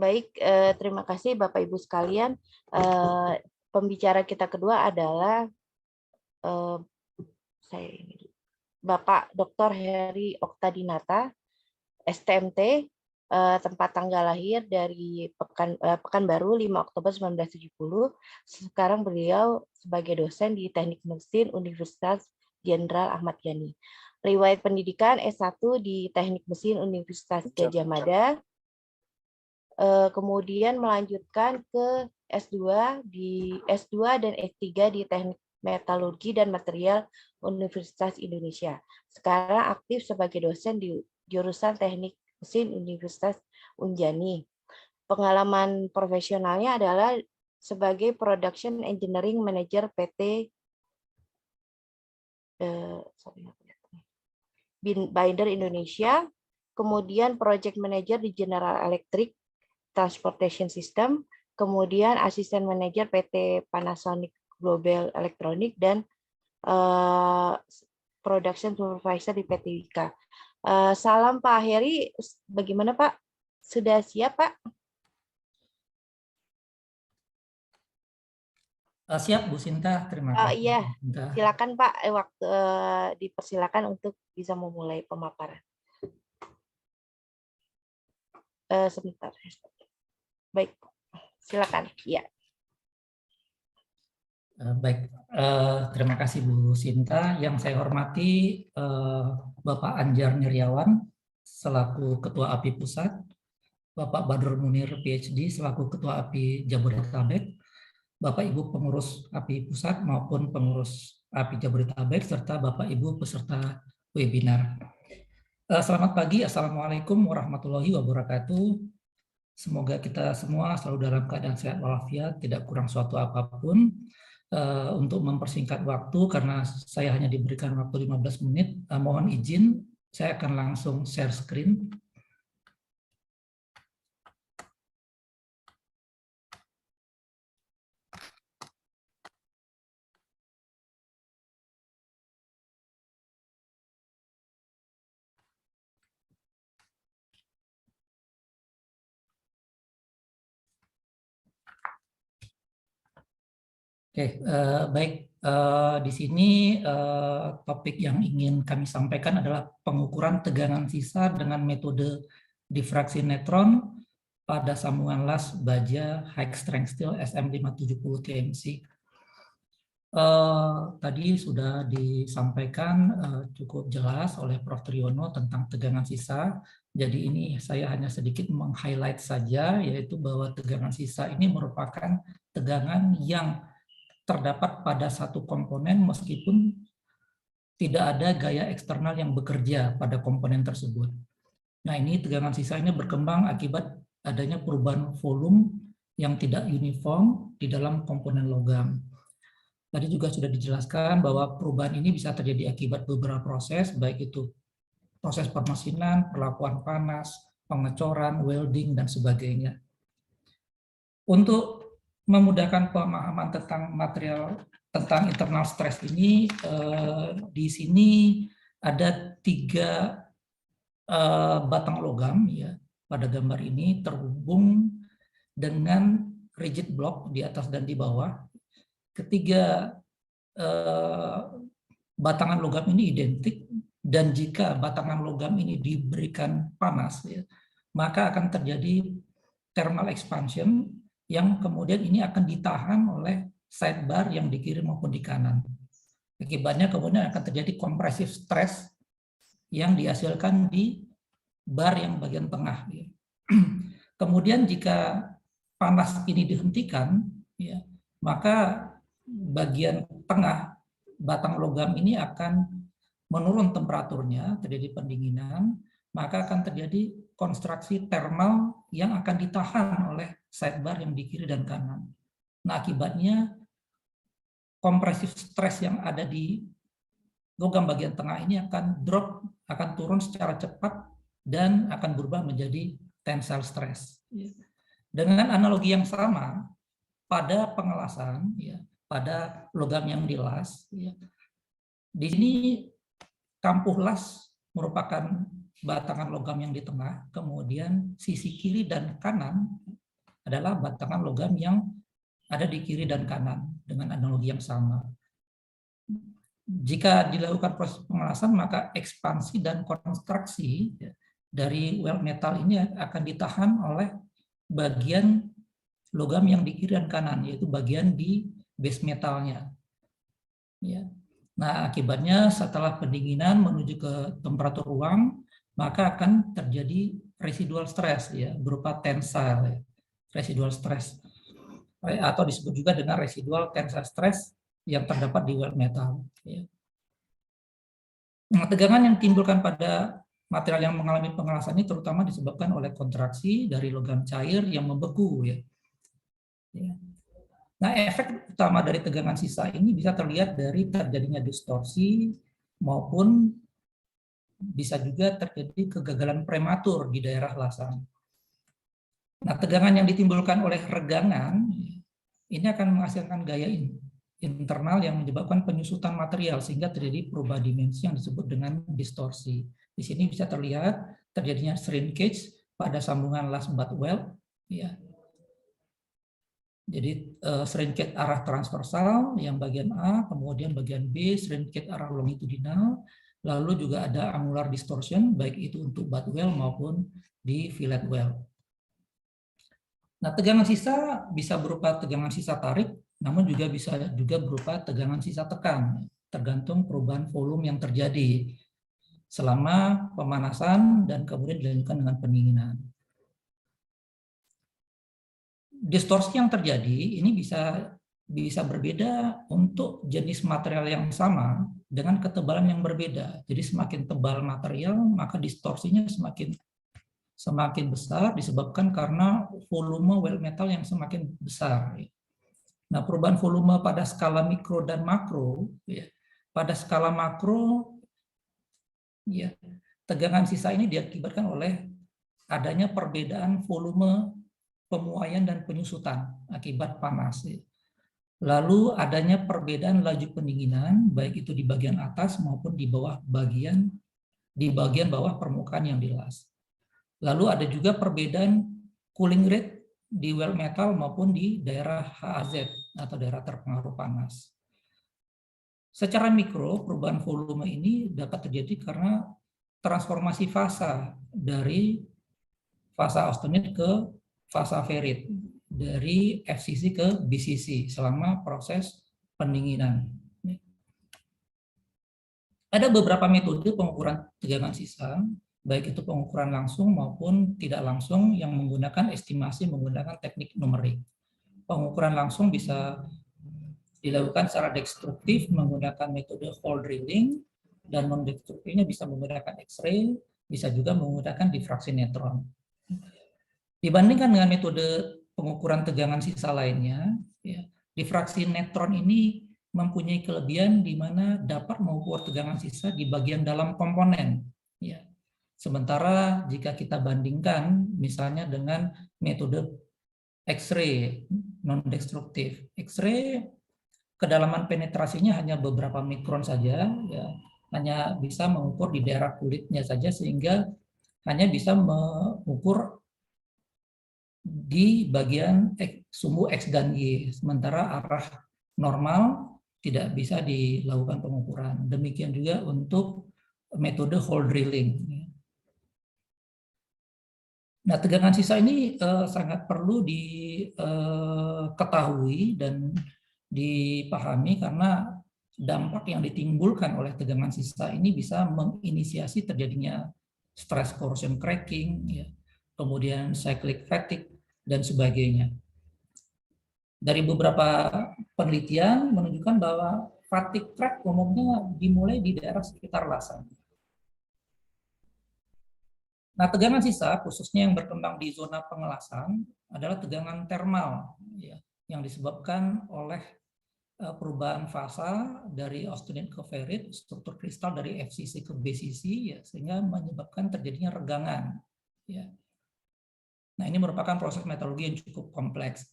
Baik, terima kasih Bapak Ibu sekalian. Pembicara kita kedua adalah Bapak Dr. Heri Oktadinata, STMT, tempat tanggal lahir dari Pekanbaru 5 Oktober 1970. Sekarang beliau sebagai dosen di Teknik Mesin Universitas Jenderal Ahmad Yani. Riwayat pendidikan S1 di Teknik Mesin Universitas Gadjah Mada, kemudian melanjutkan ke S2 dan S3 di Teknik Metalurgi dan Material Universitas Indonesia. Sekarang aktif sebagai dosen di jurusan Teknik Mesin Universitas Unjani. Pengalaman profesionalnya adalah sebagai Production Engineering Manager PT Binder Indonesia, kemudian Project Manager di General Electric Transportation System, kemudian Asisten Manager PT Panasonic Global Electronic, dan Production Supervisor di PT Wika. Salam Pak Heri, bagaimana Pak? Sudah siap Pak? Siap Bu Sinta, terima kasih. Iya, silakan Pak. Waktu dipersilakan untuk bisa memulai pemaparan. Sebentar. Baik, silakan. Ya. Baik, terima kasih Bu Sinta. Yang saya hormati Bapak Anjar Niryawan selaku Ketua API Pusat, Bapak Badrul Munir PhD selaku Ketua API Jabodetabek, Bapak Ibu pengurus API Pusat maupun pengurus API Jabodetabek, serta Bapak Ibu peserta webinar. Selamat pagi, Assalamualaikum warahmatullahi wabarakatuh. Semoga kita semua selalu dalam keadaan sehat walafiat, tidak kurang suatu apapun. Untuk mempersingkat waktu, karena saya hanya diberikan waktu 15 menit, mohon izin, saya akan langsung share screen. Oke, baik. Di sini topik yang ingin kami sampaikan adalah pengukuran tegangan sisa dengan metode difraksi neutron pada sambungan las baja high strength steel SM570 TMC. Tadi sudah disampaikan cukup jelas oleh Prof. Triyono tentang tegangan sisa. Jadi ini saya hanya sedikit meng-highlight saja, yaitu bahwa tegangan sisa ini merupakan tegangan yang terdapat pada satu komponen meskipun tidak ada gaya eksternal yang bekerja pada komponen tersebut. Nah, ini tegangan sisa ini berkembang akibat adanya perubahan volume yang tidak uniform di dalam komponen logam. Tadi juga sudah dijelaskan bahwa perubahan ini bisa terjadi akibat beberapa proses, baik itu proses permesinan, perlakuan panas, pengecoran, welding, dan sebagainya. Untuk memudahkan pemahaman tentang material, tentang internal stress ini, di sini ada 3 batang logam ya pada gambar ini terhubung dengan rigid block di atas dan di bawah. Ketiga batangan logam ini identik, dan jika batangan logam ini diberikan panas ya, maka akan terjadi thermal expansion yang kemudian ini akan ditahan oleh sidebar yang di kiri maupun di kanan. Akibatnya kemudian akan terjadi compressive stress yang dihasilkan di bar yang bagian tengah. Ya. Kemudian jika panas ini dihentikan, ya, maka bagian tengah batang logam ini akan menurun temperaturnya, terjadi pendinginan, maka akan terjadi konstruksi thermal yang akan ditahan oleh sidebar yang di kiri dan kanan. Nah, akibatnya kompresif stres yang ada di logam bagian tengah ini akan drop, akan turun secara cepat dan akan berubah menjadi tensile stress. Dengan analogi yang sama, pada pengelasan, ya, pada logam yang dilas, ya, di sini kampuh las merupakan batangan logam yang di tengah, kemudian sisi kiri dan kanan adalah batangan logam yang ada di kiri dan kanan dengan analogi yang sama. Jika dilakukan proses pengelasan, maka ekspansi dan kontraksi dari weld metal ini akan ditahan oleh bagian logam yang di kiri dan kanan, yaitu bagian di base metalnya. Ya. Nah, akibatnya setelah pendinginan menuju ke temperatur ruang, maka akan terjadi residual stress, ya, berupa tensile, ya, residual stress, atau disebut juga dengan residual tensile stress yang terdapat di weld metal. Ya. Nah, tegangan yang timbulkan pada material yang mengalami pengelasan ini terutama disebabkan oleh kontraksi dari logam cair yang membeku. Ya. Ya. Nah, efek utama dari tegangan sisa ini bisa terlihat dari terjadinya distorsi maupun bisa juga terjadi kegagalan prematur di daerah lasan. Nah, tegangan yang ditimbulkan oleh regangan ini akan menghasilkan gaya internal yang menyebabkan penyusutan material sehingga terjadi perubahan dimensi yang disebut dengan distorsi. Di sini bisa terlihat terjadinya shrinkage pada sambungan last butt weld, ya. Jadi shrinkage arah transversal yang bagian A, kemudian bagian B shrinkage arah longitudinal, lalu juga ada angular distortion baik itu untuk butt weld maupun di fillet weld. Nah, tegangan sisa bisa berupa tegangan sisa tarik, namun juga bisa berupa tegangan sisa tekan, tergantung perubahan volume yang terjadi selama pemanasan dan kemudian dilanjutkan dengan pendinginan. Distorsi yang terjadi ini bisa berbeda untuk jenis material yang sama dengan ketebalan yang berbeda. Jadi semakin tebal material, maka distorsinya semakin besar disebabkan karena volume weld metal yang semakin besar. Nah, perubahan volume pada skala mikro dan makro, ya, pada skala makro, ya, tegangan sisa ini diakibatkan oleh adanya perbedaan volume pemuaian dan penyusutan akibat panas. Lalu adanya perbedaan laju pendinginan, baik itu di bagian atas maupun di bagian bawah permukaan yang dilas. Lalu ada juga perbedaan cooling rate di weld metal maupun di daerah HAZ atau daerah terpengaruh panas. Secara mikro, perubahan volume ini dapat terjadi karena transformasi fasa dari fasa austenit ke fasa ferrit, dari FCC ke BCC selama proses pendinginan. Ada beberapa metode pengukuran tegangan sisa, baik itu pengukuran langsung maupun tidak langsung yang menggunakan estimasi menggunakan teknik numerik. Pengukuran langsung bisa dilakukan secara destruktif menggunakan metode hole drilling, dan non-destruktifnya bisa menggunakan X-ray, bisa juga menggunakan difraksi neutron. Dibandingkan dengan metode pengukuran tegangan sisa lainnya, ya, difraksi neutron ini mempunyai kelebihan di mana dapat mengukur tegangan sisa di bagian dalam komponen. Ya. Sementara jika kita bandingkan misalnya dengan metode X-ray non-destruktif, X-ray kedalaman penetrasinya hanya beberapa mikron saja, ya, hanya bisa mengukur di daerah kulitnya saja sehingga hanya bisa mengukur di bagian sumbu X dan Y, sementara arah normal tidak bisa dilakukan pengukuran. Demikian juga untuk metode hole drilling. Nah, tegangan sisa ini sangat perlu diketahui dan dipahami karena dampak yang ditimbulkan oleh tegangan sisa ini bisa menginisiasi terjadinya stress corrosion cracking, ya, kemudian cyclic fatigue, dan sebagainya. Dari beberapa penelitian menunjukkan bahwa fatigue crack umumnya dimulai di daerah sekitar lasan. Nah, tegangan sisa khususnya yang berkembang di zona pengelasan adalah tegangan termal, ya, yang disebabkan oleh perubahan fasa dari austenit ke ferrit, struktur kristal dari FCC ke BCC, ya, sehingga menyebabkan terjadinya regangan. Ya. Nah, ini merupakan proses metalurgi yang cukup kompleks.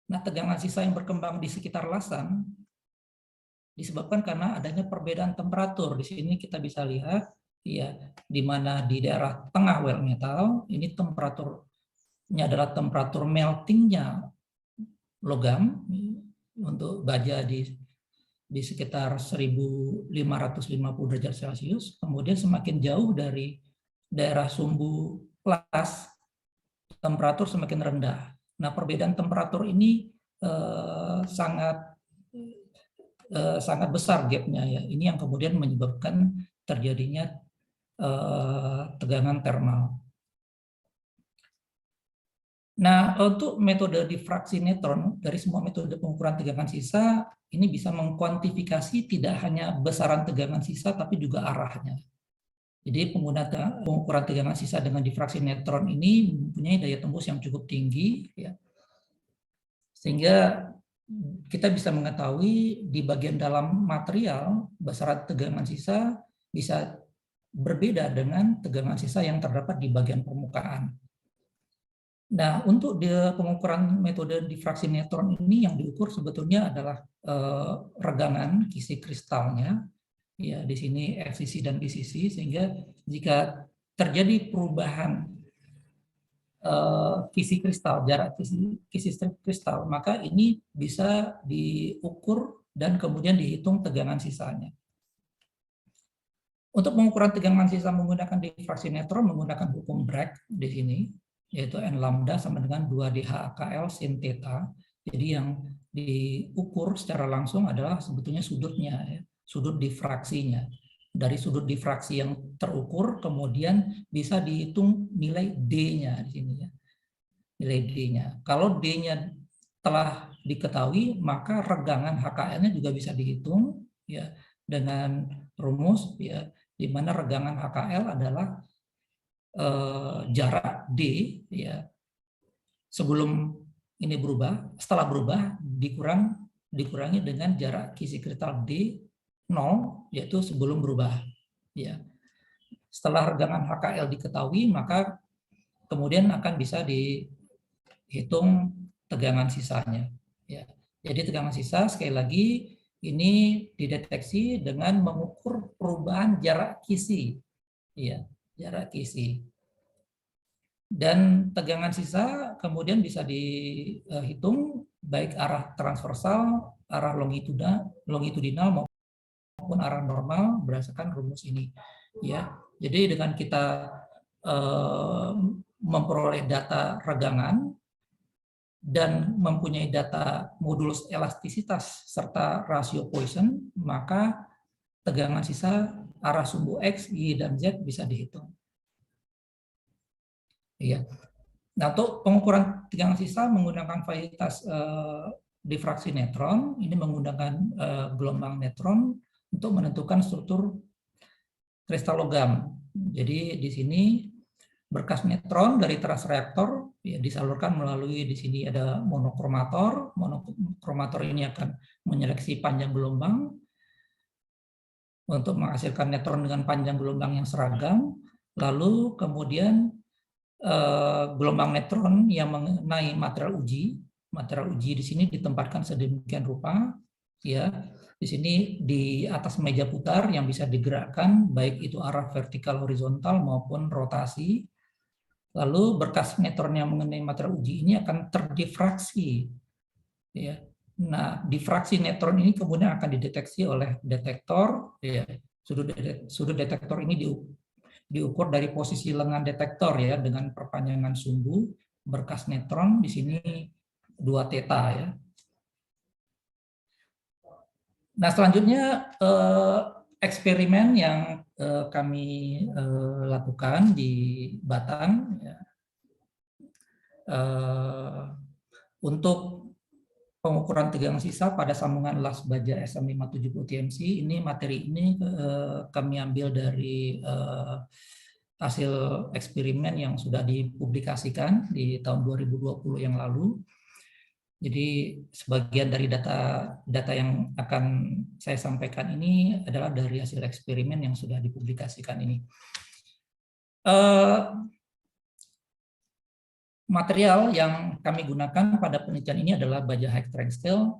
Nah, tegangan sisa yang berkembang di sekitar lasan disebabkan karena adanya perbedaan temperatur. Di sini kita bisa lihat ya, di mana di daerah tengah well metal ini temperaturnya adalah temperatur meltingnya logam untuk baja di sekitar 1550 derajat Celcius. Kemudian semakin jauh dari daerah sumbu kelas, temperatur semakin rendah. Nah, perbedaan temperatur ini sangat besar gapnya ya. Ini yang kemudian menyebabkan terjadinya tegangan termal. Nah, untuk metode difraksi neutron dari semua metode pengukuran tegangan sisa ini bisa mengkuantifikasi tidak hanya besaran tegangan sisa tapi juga arahnya. Jadi pengukuran tegangan sisa dengan difraksi neutron ini mempunyai daya tembus yang cukup tinggi, ya. Sehingga kita bisa mengetahui di bagian dalam material besaran tegangan sisa bisa berbeda dengan tegangan sisa yang terdapat di bagian permukaan. Nah, untuk pengukuran metode difraksi neutron ini yang diukur sebetulnya adalah regangan kisi kristalnya, ya di sini FCC dan BCC, sehingga jika terjadi perubahan kisi kristal, jarak kisi kristal, maka ini bisa diukur dan kemudian dihitung tegangan sisanya. Untuk pengukuran tegangan sisa menggunakan difraksi neutron menggunakan hukum Bragg di sini, yaitu N lambda sama dengan 2DH/KL sin theta. Jadi yang diukur secara langsung adalah sebetulnya sudutnya, ya, sudut difraksinya. Dari sudut difraksi yang terukur kemudian bisa dihitung nilai D-nya di sini, ya. Nilai D-nya. Kalau D-nya telah diketahui, maka regangan HKL-nya juga bisa dihitung, ya, dengan rumus, ya, di mana regangan HKL adalah jarak D, ya, sebelum ini berubah, setelah berubah dikurangi dengan jarak kisi kristal D 0, yaitu sebelum berubah, ya. Setelah regangan HKL diketahui, maka kemudian akan bisa dihitung tegangan sisanya, ya. Jadi tegangan sisa sekali lagi ini dideteksi dengan mengukur perubahan jarak kisi, ya, jarak kisi. Dan tegangan sisa kemudian bisa dihitung baik arah transversal, arah longitudinal maupun arah normal berdasarkan rumus ini, ya. Jadi dengan kita memperoleh data regangan dan mempunyai data modulus elastisitas serta rasio Poisson, maka tegangan sisa arah sumbu X, Y, dan Z bisa dihitung. Iya. Nah, untuk pengukuran tegangan sisa menggunakan varietas difraksi neutron, ini menggunakan gelombang neutron untuk menentukan struktur kristal logam. Jadi di sini berkas neutron dari teras reaktor ya, disalurkan melalui di sini ada monokromator. Monokromator ini akan menyeleksi panjang gelombang untuk menghasilkan neutron dengan panjang gelombang yang seragam. Lalu kemudian gelombang neutron yang mengenai material uji. Material uji di sini ditempatkan sedemikian rupa, ya. Di sini di atas meja putar yang bisa digerakkan baik itu arah vertikal horizontal maupun rotasi. Lalu berkas neutron yang mengenai material uji ini akan terdifraksi, ya. Nah, difraksi neutron ini kemudian akan dideteksi oleh detektor, ya. Sudut detektor ini diukur dari posisi lengan detektor, ya, dengan perpanjangan sumbu berkas neutron di sini 2 theta, ya. Nah, selanjutnya eksperimen yang kami lakukan di Batang, ya, untuk pengukuran tegangan sisa pada sambungan las baja SM570 TMC. Ini materi ini kami ambil dari hasil eksperimen yang sudah dipublikasikan di tahun 2020 yang lalu. Jadi sebagian dari data yang akan saya sampaikan ini adalah dari hasil eksperimen yang sudah dipublikasikan ini. Material yang kami gunakan pada penelitian ini adalah baja high strength steel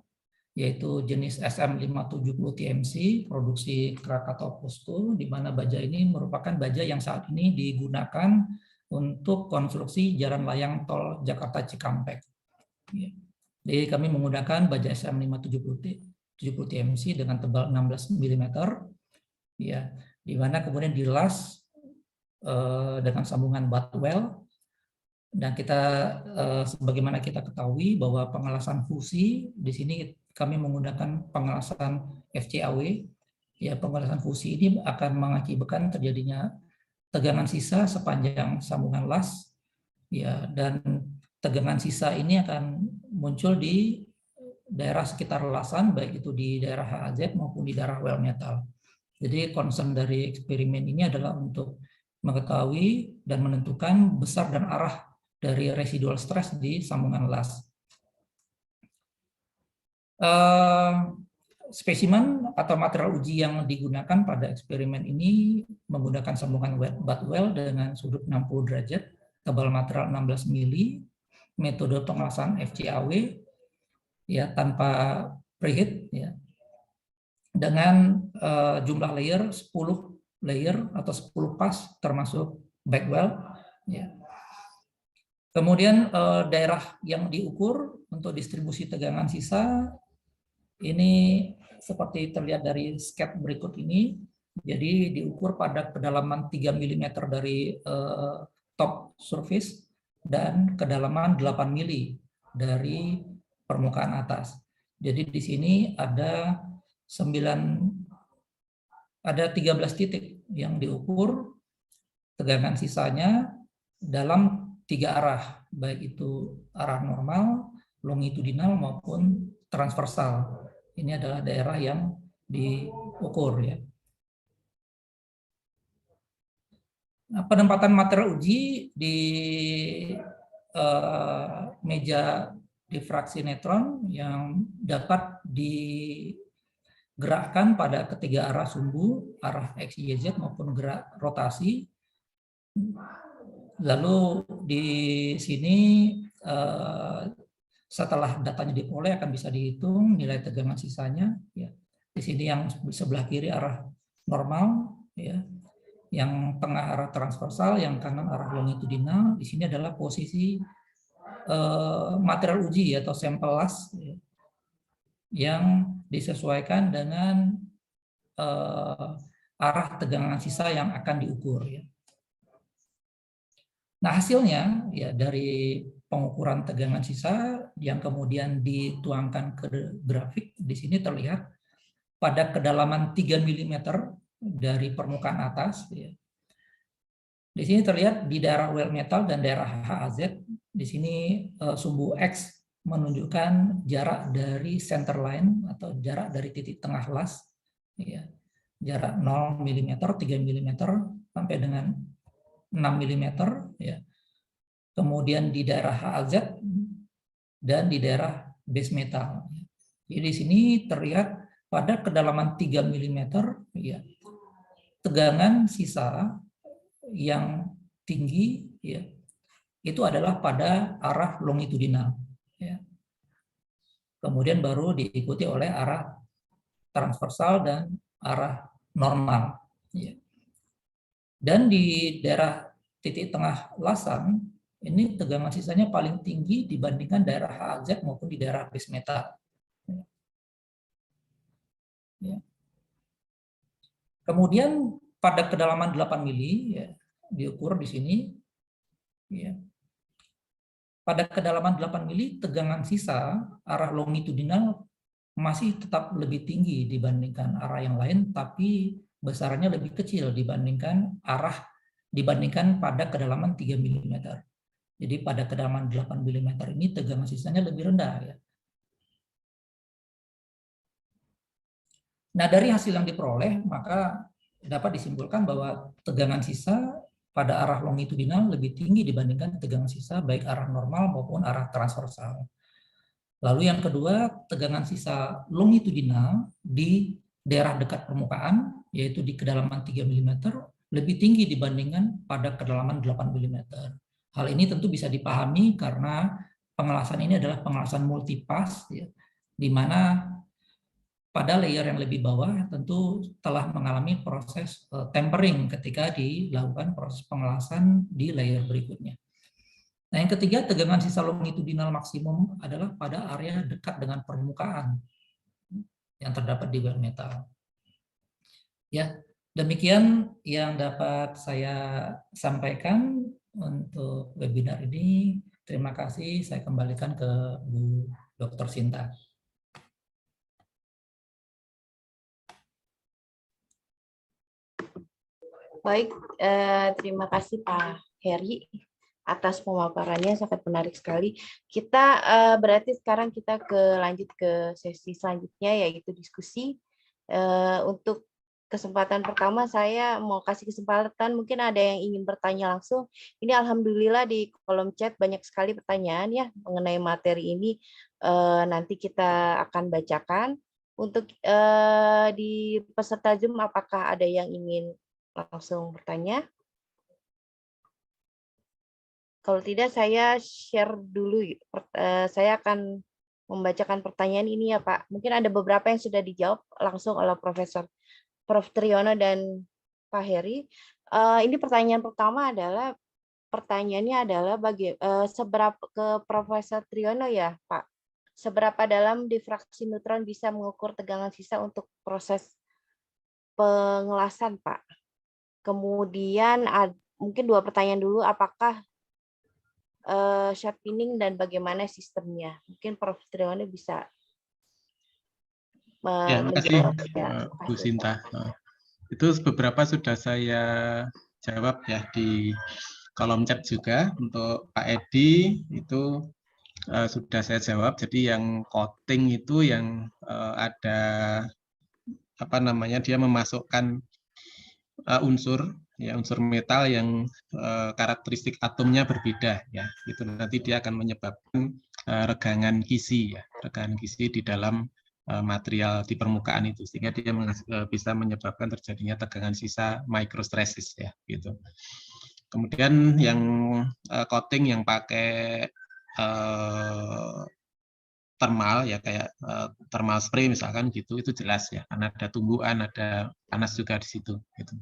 yaitu jenis SM570 TMC, produksi Krakatau POSCO, di mana baja ini merupakan baja yang saat ini digunakan untuk konstruksi jalan layang tol Jakarta Cikampek. Jadi kami menggunakan baja SM570 TMC dengan tebal 16 mm, ya, di mana kemudian dilas dengan sambungan butt weld. Dan kita sebagaimana kita ketahui bahwa pengelasan fusi di sini kami menggunakan pengelasan FCAW. Ya, pengelasan fusi ini akan mengakibatkan terjadinya tegangan sisa sepanjang sambungan las. Ya, dan tegangan sisa ini akan muncul di daerah sekitar lasan, baik itu di daerah HAZ maupun di daerah well metal. Jadi concern dari eksperimen ini adalah untuk mengetahui dan menentukan besar dan arah dari residual stress di sambungan las. Spesimen atau material uji yang digunakan pada eksperimen ini menggunakan sambungan butt weld dengan sudut 60 derajat, tebal material 16 mili, metode pengelasan FCAW, ya, tanpa preheat, ya, dengan jumlah layer 10 layer atau 10 pas termasuk back weld, ya. Kemudian daerah yang diukur untuk distribusi tegangan sisa ini seperti terlihat dari sketch berikut ini. Jadi diukur pada kedalaman 3 mm dari top surface dan kedalaman 8 mili dari permukaan atas. Jadi di sini ada 13 titik yang diukur tegangan sisanya dalam 3 arah, baik itu arah normal, longitudinal maupun transversal. Ini adalah daerah yang diukur, ya. Nah, penempatan material uji di meja difraksi neutron yang dapat digerakkan pada ketiga arah sumbu, arah X, Y, Z maupun gerak rotasi. Lalu di sini setelah datanya diperoleh akan bisa dihitung nilai tegangan sisanya. Ya. Di sini yang sebelah kiri arah normal, ya. Yang tengah arah transversal, yang kanan arah longitudinal. Di sini adalah posisi material uji atau sampel las, ya, yang disesuaikan dengan arah tegangan sisa yang akan diukur. Ya. Nah, hasilnya ya dari pengukuran tegangan sisa yang kemudian dituangkan ke grafik, di sini terlihat pada kedalaman 3 mm dari permukaan atas. Ya. Di sini terlihat di daerah well metal dan daerah HAZ, di sini sumbu X menunjukkan jarak dari center line atau jarak dari titik tengah las, ya, jarak 0 mm, 3 mm sampai dengan 6 mm, ya. Kemudian di daerah HAZ dan di daerah base metal. Jadi di sini terlihat pada kedalaman 3 mm, ya, tegangan sisa yang tinggi, ya, itu adalah pada arah longitudinal, ya. Kemudian baru diikuti oleh arah transversal dan arah normal, ya. Dan di daerah titik tengah lasan ini tegangan sisanya paling tinggi dibandingkan daerah HAZ maupun di daerah base metal, ya. Kemudian pada kedalaman 8 mili, ya, diukur di sini, ya. Pada kedalaman 8 mili tegangan sisa arah longitudinal masih tetap lebih tinggi dibandingkan arah yang lain, tapi besarnya lebih kecil dibandingkan pada kedalaman 3 mm. Jadi pada kedalaman 8 mm ini tegangan sisanya lebih rendah, ya. Nah, dari hasil yang diperoleh maka dapat disimpulkan bahwa tegangan sisa pada arah longitudinal lebih tinggi dibandingkan tegangan sisa baik arah normal maupun arah transversal. Lalu yang kedua, tegangan sisa longitudinal di daerah dekat permukaan, yaitu di kedalaman 3 mm, lebih tinggi dibandingkan pada kedalaman 8 mm. Hal ini tentu bisa dipahami karena pengelasan ini adalah pengelasan multipass, ya, di mana pada layer yang lebih bawah tentu telah mengalami proses tempering ketika dilakukan proses pengelasan di layer berikutnya. Nah, yang ketiga, tegangan sisa longitudinal maksimum adalah pada area dekat dengan permukaan yang terdapat di wet metal. Ya, demikian yang dapat saya sampaikan untuk webinar ini. Terima kasih, saya kembalikan ke Bu Dr. Sinta. Baik, terima kasih Pak Heri atas pemaparannya, sangat menarik sekali. Kita berarti sekarang kita lanjut ke sesi selanjutnya, yaitu diskusi. Untuk kesempatan pertama saya mau kasih kesempatan, mungkin ada yang ingin bertanya langsung. Ini alhamdulillah di kolom chat banyak sekali pertanyaan ya mengenai materi ini. Nanti kita akan bacakan. Untuk di peserta Zoom, apakah ada yang ingin langsung bertanya? Kalau tidak, saya share dulu. Saya akan membacakan pertanyaan ini ya Pak. Mungkin ada beberapa yang sudah dijawab langsung oleh Prof. Triyono dan Pak Heri. Ini pertanyaan pertama adalah, seberapa ke Profesor Triyono ya Pak, seberapa dalam difraksi neutron bisa mengukur tegangan sisa untuk proses pengelasan Pak? Kemudian mungkin dua pertanyaan dulu, apakah sharpening dan bagaimana sistemnya? Mungkin Prof. Triyono bisa Ya, makasih menjawab. Bu Sinta. Itu beberapa sudah saya jawab ya di kolom chat juga. Untuk Pak Edi itu sudah saya jawab. Jadi yang coating itu yang ada apa namanya, dia memasukkan unsur metal yang karakteristik atomnya berbeda ya. Itu nanti dia akan menyebabkan regangan kisi ya, regangan kisi di dalam material di permukaan itu, sehingga dia bisa menyebabkan terjadinya tegangan sisa microstresses ya gitu. Kemudian yang coating yang pakai thermal ya, kayak thermal spray misalkan gitu, itu jelas ya, karena ada tumbuhan, ada panas juga di situ gitu.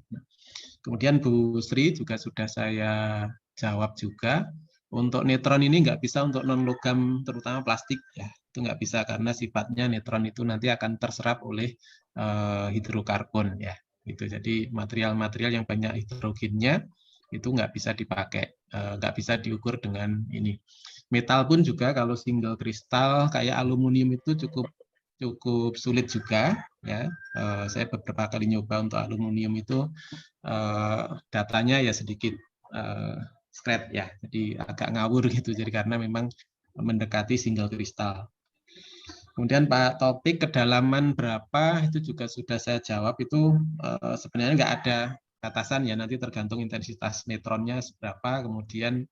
Kemudian Bu Sri juga sudah saya jawab juga. Untuk neutron ini nggak bisa untuk non logam, terutama plastik ya, itu nggak bisa karena sifatnya neutron itu nanti akan terserap oleh hidrokarbon ya gitu. Jadi material-material yang banyak hidrogennya itu nggak bisa dipakai, nggak bisa diukur dengan ini. Metal pun juga kalau single kristal kayak aluminium itu cukup sulit juga ya. Saya beberapa kali nyoba untuk aluminium itu datanya ya sedikit scratch ya, jadi agak ngawur gitu, jadi karena memang mendekati single kristal. Kemudian Pak Topik, kedalaman berapa itu juga sudah saya jawab. Itu sebenarnya nggak ada batasan ya, nanti tergantung intensitas neutronnya seberapa, kemudian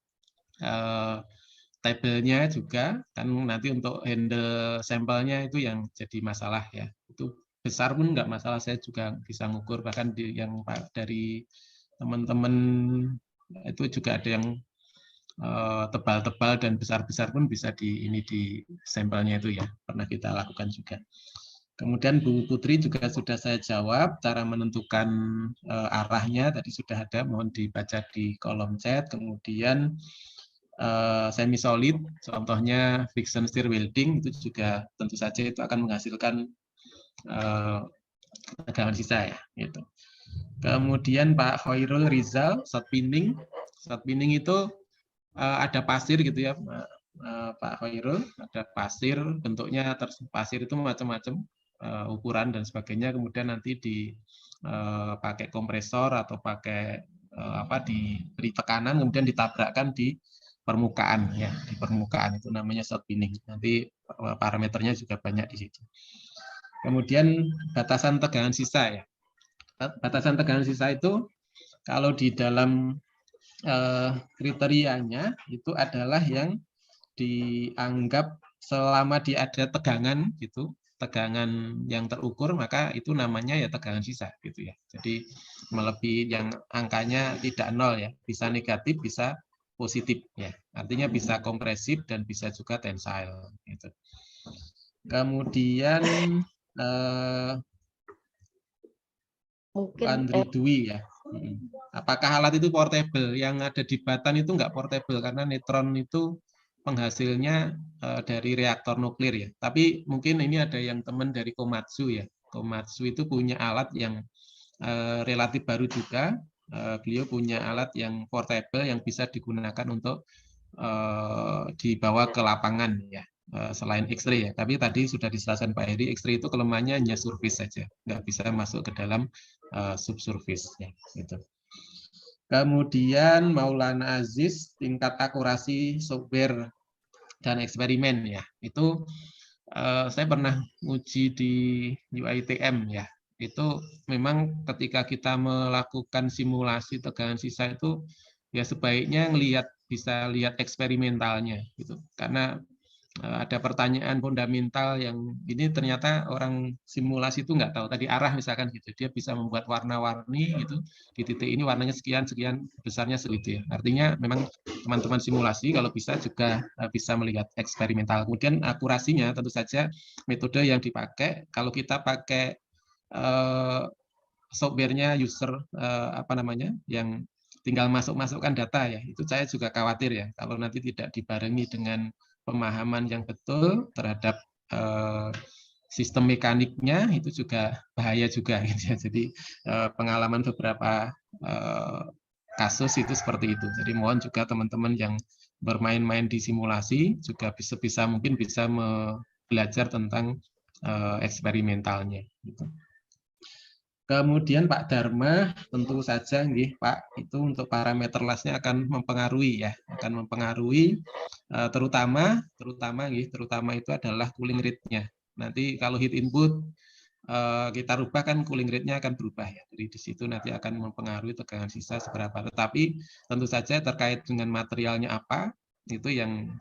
tabelnya juga kan nanti untuk handle sampelnya itu yang jadi masalah ya. Itu besar pun nggak masalah, saya juga bisa ngukur, bahkan yang dari teman-teman itu juga ada yang tebal-tebal dan besar-besar pun bisa di sampelnya itu ya, pernah kita lakukan juga. Kemudian Bu Putri juga sudah saya jawab, cara menentukan arahnya tadi sudah ada, mohon dibaca di kolom chat. Kemudian semi solid, contohnya friction stir welding, itu juga tentu saja itu akan menghasilkan tegangan sisa ya gitu. Kemudian Pak Khairul Rizal, shot pinning itu ada pasir gitu ya Pak Khairul, ada pasir, bentuknya pasir itu macam-macam ukuran dan sebagainya, kemudian nanti dipakai kompresor atau pakai diberi tekanan, kemudian ditabrakkan di permukaan ya, di permukaan itu namanya shot pinning. Nanti parameternya juga banyak di situ. Kemudian batasan tegangan sisa ya. Batasan tegangan sisa itu kalau di dalam kriterianya itu adalah yang dianggap selama ada tegangan gitu, tegangan yang terukur, maka itu namanya ya tegangan sisa gitu ya. Jadi melebihi yang angkanya tidak nol ya, bisa negatif, bisa positif ya. Artinya bisa kompresif dan bisa juga tensile gitu. Kemudian Mungkin Andri Dwi ya. Apakah alat itu portable? Yang ada di Batan itu nggak portable karena neutron itu penghasilnya dari reaktor nuklir ya. Tapi mungkin ini ada yang teman dari Komatsu ya. Komatsu itu punya alat yang relatif baru juga. Beliau punya alat yang portable yang bisa digunakan untuk dibawa ke lapangan ya. Selain X-ray ya. Tapi tadi sudah dijelaskan Pak Heri, X-ray itu kelemahannya hanya surface saja, nggak bisa masuk ke dalam subsurface ya. Gitu. Kemudian Maulana Aziz, tingkat akurasi software dan eksperimen ya. Itu saya pernah uji di UiTM ya. Itu memang ketika kita melakukan simulasi tegangan sisa itu ya sebaiknya bisa lihat eksperimentalnya gitu. Karena ada pertanyaan fundamental yang ini ternyata orang simulasi itu nggak tahu tadi arah misalkan gitu, dia bisa membuat warna-warni gitu, di titik ini warnanya sekian besarnya segitu ya. Artinya memang teman-teman simulasi kalau bisa juga bisa melihat eksperimental. Kemudian akurasinya tentu saja metode yang dipakai kalau kita pakai softwarenya user yang tinggal masukkan data ya, itu saya juga khawatir ya kalau nanti tidak dibarengi dengan pemahaman yang betul terhadap sistem mekaniknya, itu juga bahaya juga gitu ya. Jadi pengalaman beberapa kasus itu seperti itu. Jadi mohon juga teman-teman yang bermain-main di simulasi juga bisa mungkin bisa belajar tentang eksperimentalnya gitu. Kemudian Pak Dharma, tentu saja nggih Pak, itu untuk parameter lasnya akan mempengaruhi ya, akan mempengaruhi terutama itu adalah cooling rate-nya. Nanti kalau heat input kita rubah kan cooling rate-nya akan berubah ya. Jadi di situ nanti akan mempengaruhi tegangan sisa seberapa. Tetapi tentu saja terkait dengan materialnya apa, itu yang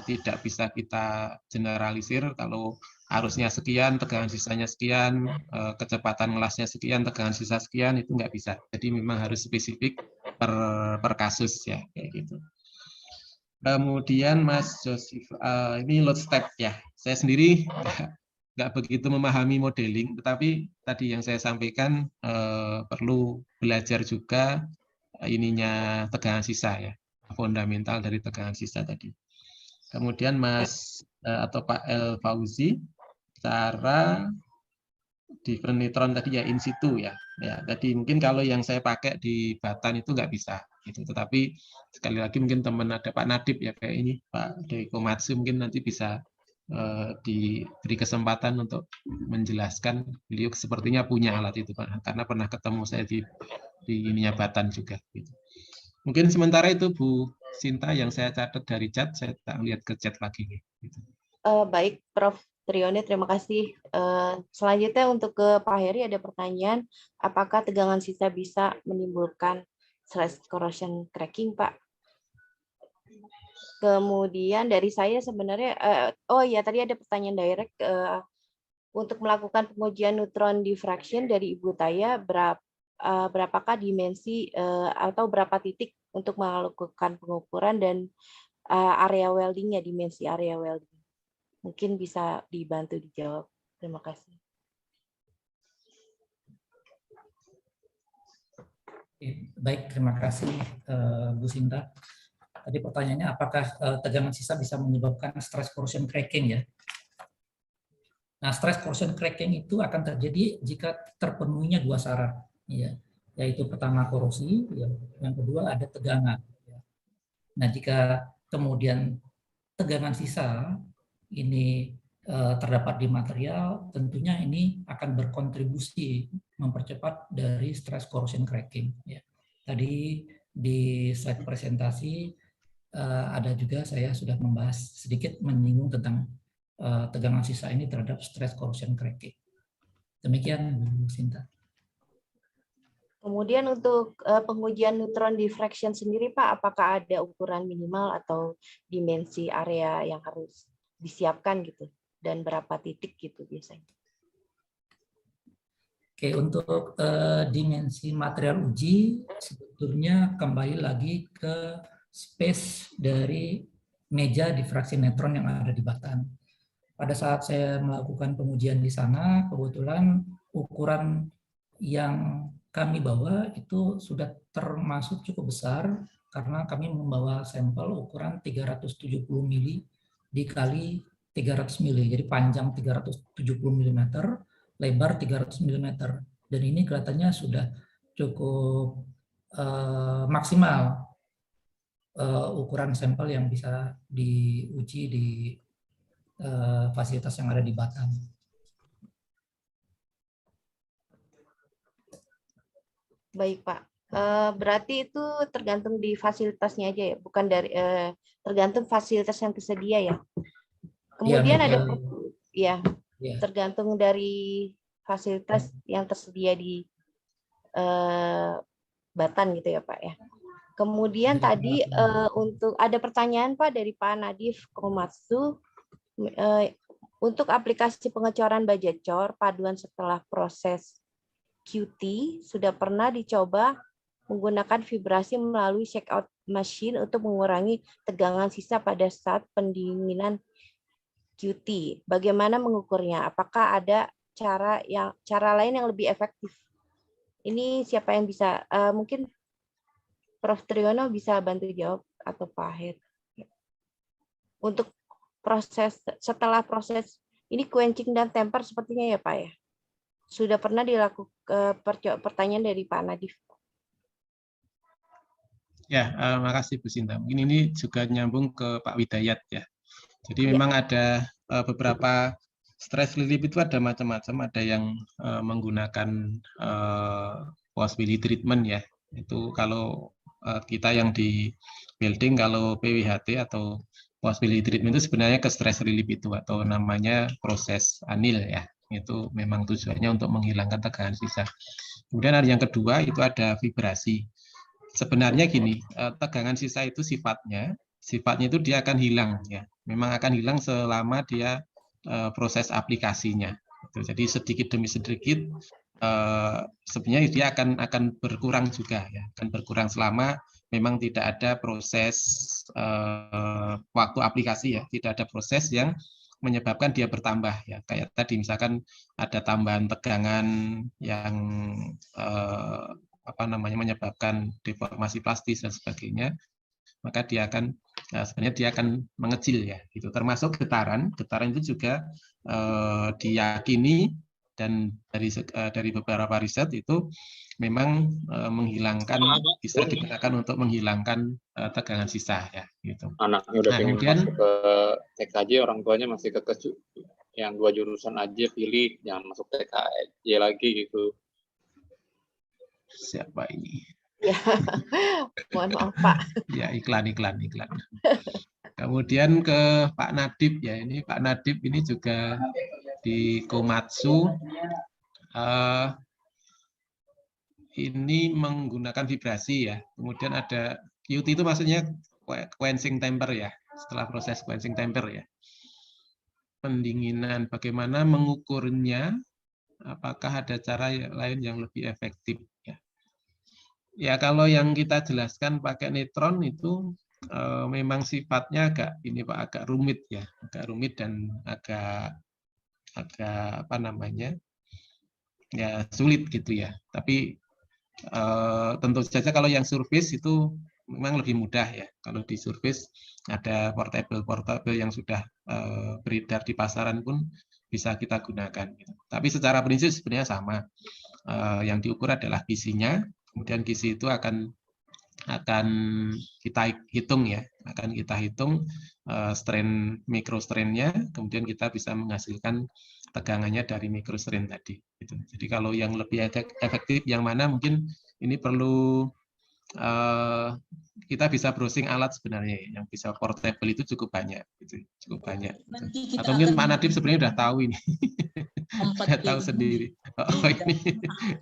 tidak bisa kita generalisir. Kalau arusnya sekian, tegangan sisanya sekian, kecepatan ngelasnya sekian, tegangan sisa sekian, itu nggak bisa. Jadi memang harus spesifik per kasus ya, kayak gitu. Kemudian Mas Joseph, ini load step ya. Saya sendiri nggak begitu memahami modeling, tetapi tadi yang saya sampaikan perlu belajar juga ininya tegangan sisa ya, fundamental dari tegangan sisa tadi. Kemudian Mas atau Pak El Fauzi, cara different neutron tadi ya in situ ya. Ya, tadi mungkin kalau yang saya pakai di Batan itu nggak bisa gitu. Tetapi sekali lagi mungkin teman ada Pak Nadib ya kayak ini, Pak dari Komatsu mungkin nanti bisa diberi kesempatan untuk menjelaskan. Beliau sepertinya punya alat itu Pak, karena pernah ketemu saya di ininya Batan juga gitu. Mungkin sementara itu Bu Sinta yang saya catat dari chat, saya tak lihat ke chat lagi gitu. Baik, Prof. Trione, terima kasih. Selanjutnya untuk ke Pak Heri ada pertanyaan, apakah tegangan sisa bisa menimbulkan stress corrosion cracking, Pak? Kemudian dari saya sebenarnya, oh ya tadi ada pertanyaan direct, untuk melakukan pengujian neutron diffraction dari Ibu Taya, berapakah dimensi atau berapa titik untuk melakukan pengukuran dan area weldingnya, dimensi area welding? Mungkin bisa dibantu dijawab. Terima kasih. Baik, terima kasih Bu Sinta. Tadi pertanyaannya apakah tegangan sisa bisa menyebabkan stress corrosion cracking ya? Nah, stress corrosion cracking itu akan terjadi jika terpenuhinya dua syarat, ya, yaitu pertama korosi, ya, yang kedua ada tegangan. Ya. Nah, jika kemudian tegangan sisa ini terdapat di material, tentunya ini akan berkontribusi mempercepat dari stress corrosion cracking. Ya. Tadi di slide presentasi ada juga saya sudah membahas sedikit menyinggung tentang tegangan sisa ini terhadap stress corrosion cracking. Demikian Bu Sinta. Kemudian untuk pengujian neutron diffraction sendiri Pak, apakah ada ukuran minimal atau dimensi area yang harus disiapkan gitu? Dan berapa titik gitu biasanya? Oke, untuk dimensi material uji sebetulnya kembali lagi ke space dari meja diffraction neutron yang ada di Batan. pada saat saya melakukan pengujian di sana, kebetulan ukuran yang kami bawa itu sudah termasuk cukup besar karena kami membawa sampel ukuran 370 mili dikali 300 mili. Jadi panjang 370 mm, lebar 300 mm. Dan ini kelihatannya sudah cukup maksimal ukuran sampel yang bisa diuji di fasilitas yang ada di Batam. Baik, Pak. Berarti itu tergantung di fasilitasnya aja ya, bukan dari tergantung fasilitas yang tersedia ya. Kemudian ada ya, tergantung dari fasilitas yang tersedia di Batan gitu ya, Pak ya. Kemudian tadi untuk ada pertanyaan Pak dari Pak Nadif Komatsu. Untuk aplikasi pengecoran budget cor paduan setelah proses QT sudah pernah dicoba menggunakan vibrasi melalui check out machine untuk mengurangi tegangan sisa pada saat pendinginan QT. Bagaimana mengukurnya? Apakah ada cara lain yang lebih efektif? Ini siapa yang bisa? Mungkin Prof. Triyono bisa bantu jawab atau Pak Head. Untuk proses setelah proses ini quenching dan temper sepertinya ya Pak ya. Sudah pernah dilakukan pertanyaan dari Pak Nadif. Ya, makasih Bu Sinta. Mungkin ini juga nyambung ke Pak Widayat ya. Jadi memang ada beberapa stress relief itu ada macam-macam. Ada yang menggunakan possibility treatment ya. Itu kalau kita yang di building, kalau PWHT atau possibility treatment itu sebenarnya ke stress relief itu atau namanya proses anil ya. Itu memang tujuannya untuk menghilangkan tegangan sisa. Kemudian ada yang kedua itu ada vibrasi. Sebenarnya gini, tegangan sisa itu sifatnya itu dia akan hilang ya. Memang akan hilang selama dia proses aplikasinya. Jadi sedikit demi sedikit sebenarnya dia akan berkurang juga ya, akan berkurang selama memang tidak ada proses waktu aplikasi ya, tidak ada proses yang menyebabkan dia bertambah ya. Kayak tadi misalkan ada tambahan tegangan yang menyebabkan deformasi plastis dan sebagainya, maka dia akan sebenarnya dia akan mengecil ya. Itu termasuk getaran itu juga diyakini dan dari beberapa riset itu memang menghilangkan, bisa digunakan untuk menghilangkan tegangan sisa ya gitu. Anaknya udah pengen kemudian masuk ke TKJ, orang tuanya masih ke yang 2 jurusan aja pilih, jangan masuk TKJ lagi gitu. Siapa ini? Ya, mohon maaf Pak. Ya, iklan. Kemudian ke Pak Nadib ya, ini Pak Nadib ini juga di Komatsu. Ini menggunakan vibrasi ya. Kemudian ada QT itu maksudnya quenching temper ya. Setelah proses quenching temper ya. Pendinginan, bagaimana mengukurnya? Apakah ada cara lain yang lebih efektif ya? Ya kalau yang kita jelaskan pakai neutron itu memang sifatnya agak rumit ya, agak rumit dan agak ya sulit gitu ya. Tapi tentu saja kalau yang surface itu memang lebih mudah ya. Kalau di surface ada portable yang sudah beredar di pasaran pun bisa kita gunakan. Gitu. Tapi secara prinsip sebenarnya sama. Yang diukur adalah kisinya. Kemudian kisi itu akan kita hitung ya, akan kita hitung strain mikrostrainnya, kemudian kita bisa menghasilkan tegangannya dari mikrostrain tadi. Gitu. Jadi kalau yang lebih efektif yang mana mungkin ini perlu kita bisa browsing alat sebenarnya yang bisa portable itu cukup banyak, gitu. Cukup banyak. Gitu. Atau mungkin Pak Nadib sebenarnya udah tahu ini. Saya tahu sendiri. Ini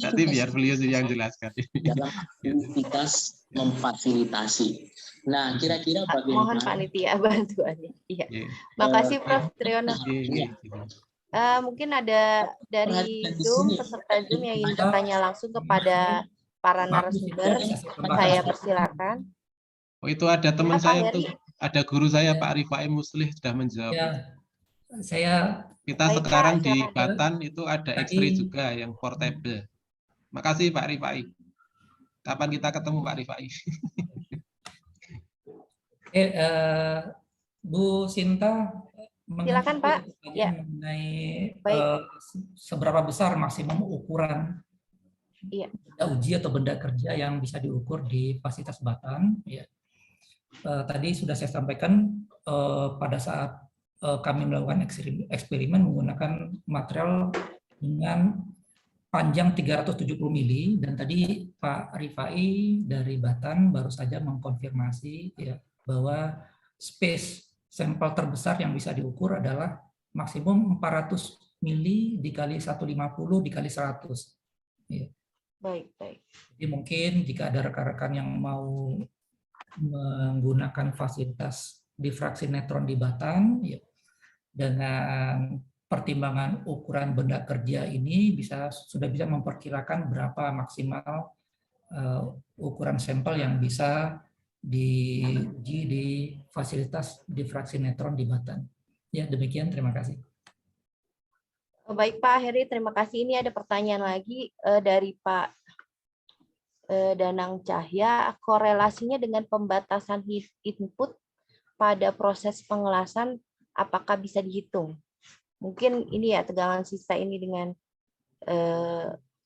nanti biar beliau yang jelaskan. Dalam aktivitas memfasilitasi. Nah, kira-kira bagaimana? Mohon panitia bantuannya. Iya. Makasih Prof. Triyono. Mungkin ada dari Zoom, peserta Zoom yang ingin bertanya langsung kepada para narasumber. Saya persilakan. Oh, itu ada teman saya tuh, ada guru saya Pak Rifai Muslih sudah menjawab. Ya. Saya Kita Baik, Pak, sekarang di silakan. Batan itu ada X-ray tadi juga yang portable. Makasih Pak Rifai. Kapan kita ketemu Pak Rifai? Bu Sinta Silakan, Pak. Ya. mengenai Baik. seberapa besar maksimum ukuran Iya. benda uji atau benda kerja yang bisa diukur di fasilitas Batan. Ya. Tadi sudah saya sampaikan pada saat kami melakukan eksperimen menggunakan material dengan panjang 370 mili, dan tadi Pak Rifai dari Batan baru saja mengkonfirmasi ya, bahwa space sampel terbesar yang bisa diukur adalah maksimum 400 mili dikali 150 dikali 100. Ya. Baik, baik. Jadi mungkin jika ada rekan-rekan yang mau menggunakan fasilitas difraksi neutron di Batan, ya, dengan pertimbangan ukuran benda kerja ini sudah bisa memperkirakan berapa maksimal ukuran sampel yang bisa diuji di fasilitas difraksi neutron di Batan. Ya, demikian, terima kasih. Baik, Pak Heri, terima kasih. Ini ada pertanyaan lagi dari Pak Danang Cahya. Korelasinya dengan pembatasan input pada proses pengelasan, apakah bisa dihitung? Mungkin ini ya, tegangan sisa ini dengan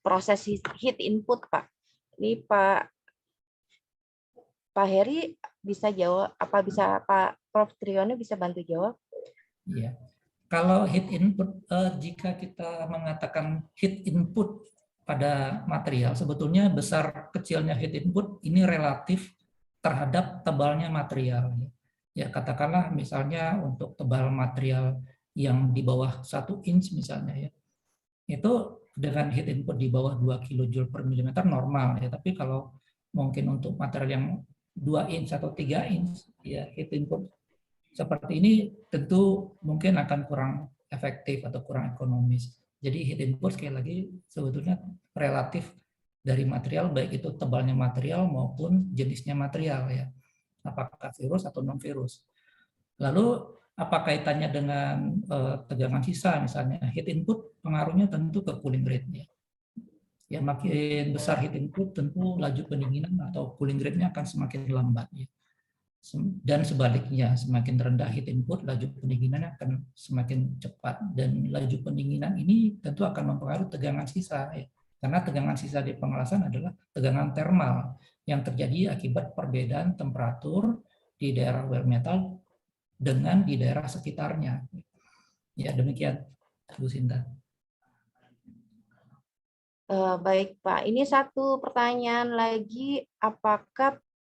proses heat input, Pak. Ini Pak Heri bisa jawab, apa bisa Pak Prof. Triyono bisa bantu jawab? Iya. Kalau heat input, jika kita mengatakan heat input pada material, sebetulnya besar kecilnya heat input ini relatif terhadap tebalnya material. Ya, katakanlah misalnya untuk tebal material yang di bawah 1 inch misalnya ya, itu dengan heat input di bawah 2 kJ per milimeter normal ya. Tapi kalau mungkin untuk material yang 2 inch atau 3 inch ya, heat input seperti ini tentu mungkin akan kurang efektif atau kurang ekonomis. Jadi heat input sekali lagi sebetulnya relatif dari material, baik itu tebalnya material maupun jenisnya material ya. Apakah virus atau non virus. Lalu apa kaitannya dengan tegangan sisa misalnya? Heat input pengaruhnya tentu ke cooling rate-nya. Ya, makin besar heat input tentu laju pendinginan atau cooling rate-nya akan semakin lambat ya. Dan sebaliknya, semakin rendah heat input, laju pendinginan akan semakin cepat. Dan laju pendinginan ini tentu akan mempengaruhi tegangan sisa. Ya. Karena tegangan sisa di pengelasan adalah tegangan termal yang terjadi akibat perbedaan temperatur di daerah well metal dengan di daerah sekitarnya. Ya, demikian, Bu Sinta. Baik, Pak. Ini satu pertanyaan lagi, apakah